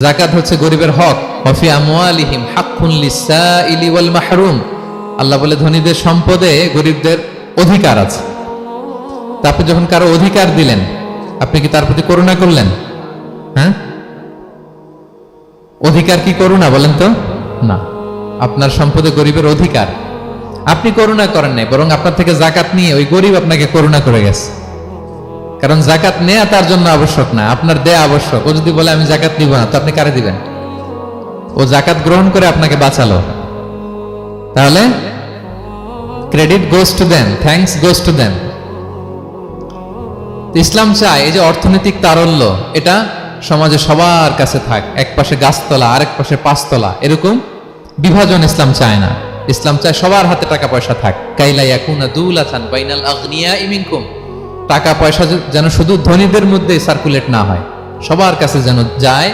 যাকাত হচ্ছে গরিবের হক। ওয়াফি আমওয়ালিহিম হাক্কুন লিসসাইলি ওয়াল মাহরুম। আল্লাহ বলে ধনীদের সম্পদে গরিবদের অধিকার আছে। তা আপনি যখন কারো অধিকার দিলেন, আপনি কি তার প্রতি করুণা করলেন? হ্যাঁ, অধিকার কি করুণা বলেন তো? না, আপনার সম্পদে গরিবের অধিকার, আপনি করুণা করেন নাই, বরং আপনার থেকে যাকাত নিয়ে ওই গরিব আপনাকে করুণা করে গেছে। কারণ যাকাত নেয়া তার জন্য আবশ্যক না, আপনার দেয়া আবশ্যক। ও যদি বলে আমি যাকাত নিব না, তো আপনি কারে দিবেন? ও যাকাত গ্রহণ করে আপনাকে বাঁচালো। তাহলে credit goes to them, thanks goes to them. ইসলাম চায় এই যে অর্থনৈতিক তারল্য, এটা সমাজে সবার কাছে থাক। এক পাশে গাছতলা, আরেক পাশে পাঁচতলা, এরকম বিভাজন ইসলাম চায় না। ইসলাম চায় সবার হাতে টাকা পয়সা থাক। কাইলা ইয়াকুনা দুলাতান বাইনাল আগনিয়াই মিনকুম। টাকা পয়সা যেন শুধু ধনীদের মধ্যে সার্কুলেট না হয়, সবার কাছে যেন যায়।